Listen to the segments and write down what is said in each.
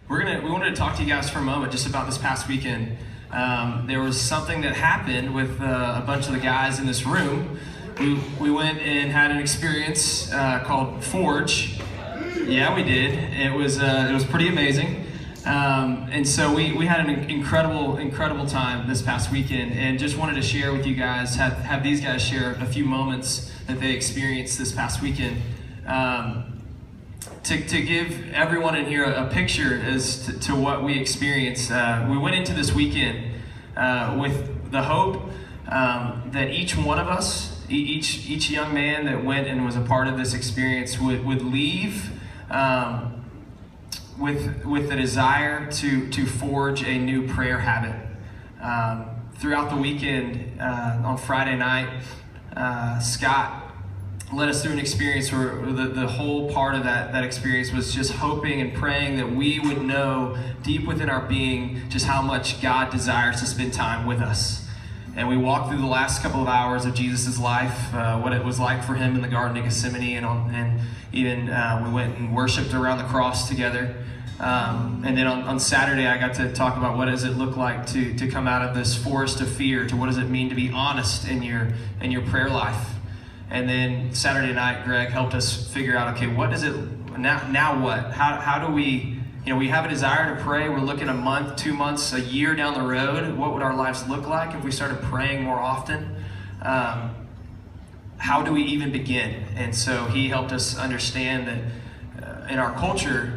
We wanted to talk to you guys for a moment just about this past weekend. There was something that happened with a bunch of the guys in this room. We went and had an experience called Forge. Yeah, we did. It was pretty amazing. And so we had an incredible time this past weekend, and just wanted to share with you guys, have these guys share a few moments that they experienced this past weekend. To give everyone in here a picture as to what we experienced, we went into this weekend with the hope that each one of us, each young man that went and was a part of this experience would leave with the desire to forge a new prayer habit. Throughout the weekend, on Friday night, Scott led us through an experience where the whole part of that experience was just hoping and praying that we would know deep within our being just how much God desires to spend time with us. And we walked through the last couple of hours of Jesus' life, what it was like for him in the Garden of Gethsemane, and even we went and worshiped around the cross together. And then on Saturday, I got to talk about what does it look like to come out of this forest of fear, to what does it mean to be honest in your prayer life. And then Saturday night, Greg helped us figure out, okay, what does it, now what? How do we, we have a desire to pray. We're looking a month, 2 months, a year down the road. What would our lives look like if we started praying more often? How do we even begin? And so he helped us understand that in our culture,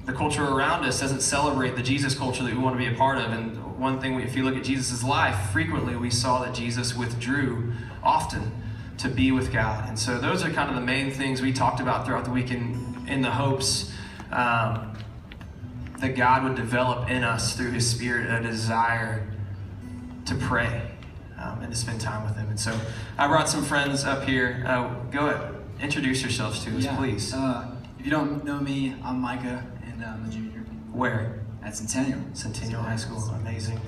the culture around us doesn't celebrate the Jesus culture that we want to be a part of. And one thing, if you look at Jesus' life, frequently we saw that Jesus withdrew often to be with God. And so those are kind of the main things we talked about throughout the weekend, in the hopes that God would develop in us through his Spirit a desire to pray and to spend time with him. And so I brought some friends up here. Go ahead, introduce yourselves to us, please. If you don't know me, I'm Micah, and I'm a junior. Where? At Centennial. Centennial High School, amazing.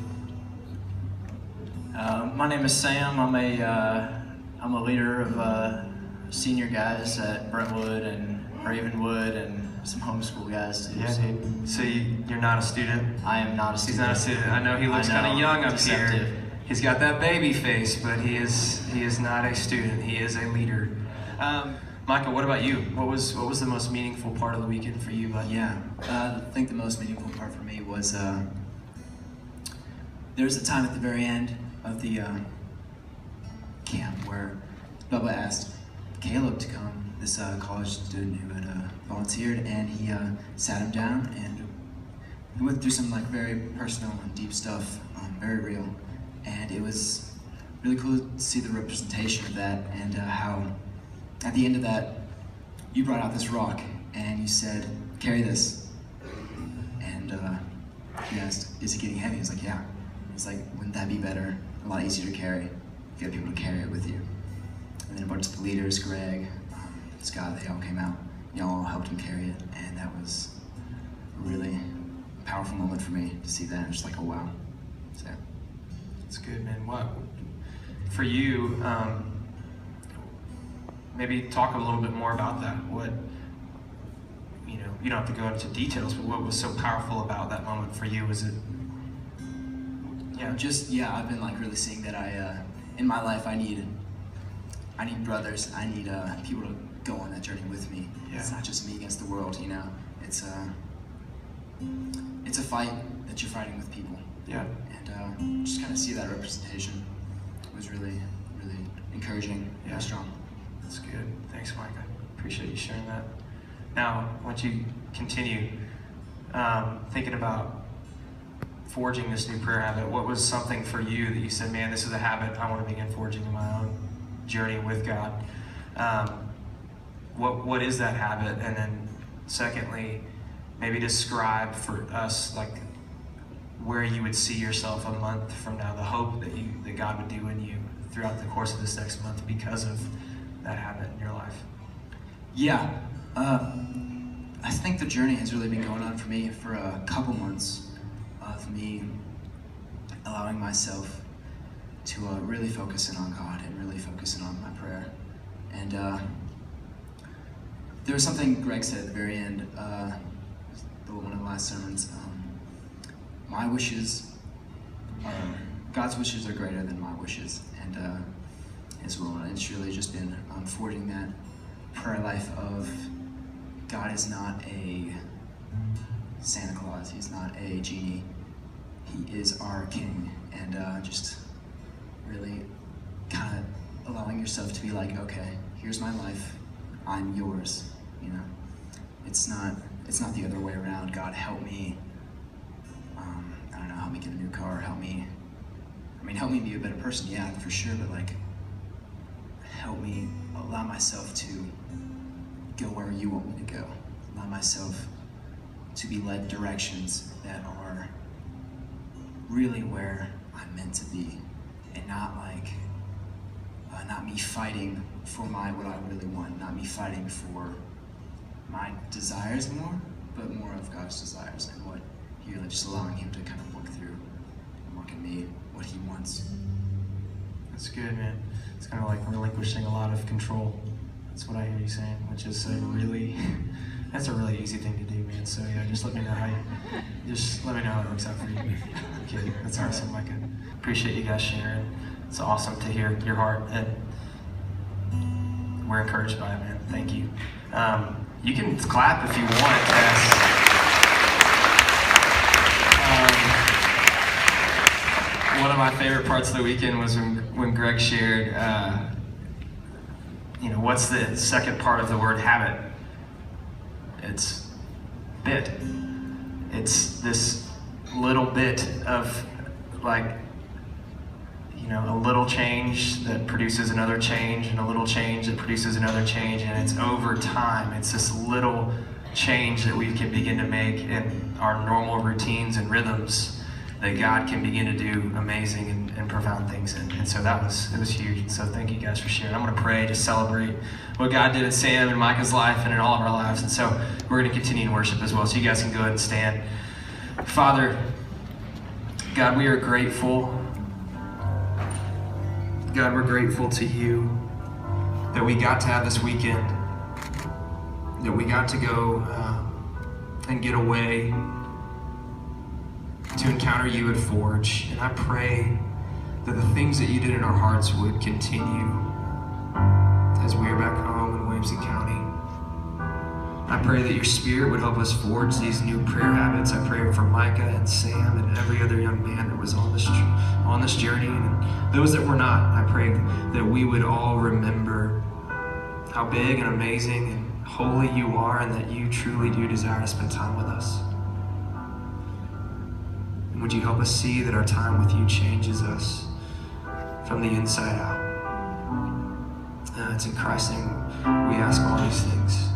My name is Sam. I'm a leader of senior guys at Brentwood and Ravenwood and some homeschool guys too. Yeah, dude. So you're not a student? I am not a student. He's not a student. I know he looks kind of young up here. He's got that baby face, but he is not a student. He is a leader. Micah, what about you? What was the most meaningful part of the weekend for you, bud? Yeah, I think the most meaningful part for me was there was a time at the very end of the camp where Bubba asked Caleb to come, this college student who had volunteered, and he sat him down and we went through some very personal and deep stuff, very real, and it was really cool to see the representation of that, and how at the end of that you brought out this rock and you said, carry this, and he asked, is it getting heavy? He was like, yeah. He's like, wouldn't that be better, a lot easier to carry if you had people to carry it with you? And then a bunch of the leaders, Greg, Scott, they all came out. Y'all all helped him carry it, and that was a really powerful moment for me to see that. Just like, oh wow. So that's good, man. What for you? Maybe talk a little bit more about that. What, you don't have to go into details, but what was so powerful about that moment for you? Was it? Yeah. I've been really seeing that in my life I need brothers. I need people to go on that journey with me. Yeah. It's not just me against the world. It's a fight that you're fighting with people. Yeah. And just kind of see that representation was really, really encouraging. Yeah. And strong. That's good. Thanks, Micah. Appreciate you sharing that. Now, once you continue thinking about forging this new prayer habit, what was something for you that you said, man, this is a habit I want to begin forging in my own journey with God? What is that habit? And then secondly, maybe describe for us where you would see yourself a month from now, the hope that God would do in you throughout the course of this next month because of that habit in your life. Yeah, I think the journey has really been going on for me for a couple months of me allowing myself to really focus in on God and really focus in on my prayer. And there was something Greg said at the very end, one of my sermons, my wishes are, God's wishes are greater than my wishes, and as well, and it's really just been forging that prayer life of God is not a Santa Claus, he's not a genie, he is our King, and just really kind of allowing yourself to be like, okay, here's my life, I'm yours, you know. It's not the other way around. God, help me, I don't know, help me get a new car, help me be a better person, yeah, for sure, but like, help me allow myself to go where you want me to go. Allow myself to be led directions that are really where I'm meant to be, and not like, not me fighting for what I really want, not me fighting for my desires more, but more of God's desires and what He really just allowing Him to kind of work through and work in me what He wants. That's good, man. It's kind of like relinquishing a lot of control. That's what I hear you saying, which is that's a really easy thing to do, man. So yeah, just let me know how it works out for you. Okay, that's awesome, Micah. Appreciate you guys sharing. It's awesome to hear your heart, and we're encouraged by it, man. Thank you. You can clap if you want, Tess. One of my favorite parts of the weekend was when Greg shared, what's the second part of the word habit? It's bit. It's this little bit of like, a little change that produces another change, and a little change that produces another change, and it's over time. It's this little change that we can begin to make in our normal routines and rhythms that God can begin to do amazing and profound things in. And so it was huge. And so thank you guys for sharing. I'm going to pray to celebrate what God did in Sam and Micah's life and in all of our lives. And so we're going to continue in worship as well. So you guys can go ahead and stand. Father, God, we are grateful. God, we're grateful to you that we got to have this weekend, that we got to go and get away to encounter you at Forge. And I pray that the things that you did in our hearts would continue as we are back home in Williamson County. I pray that your Spirit would help us forge these new prayer habits. I pray for Micah and Sam and every other young man that was on this journey, and those that were not. I pray that we would all remember how big and amazing and holy you are, and that you truly do desire to spend time with us. And would you help us see that our time with you changes us from the inside out? It's in Christ's name we ask all these things.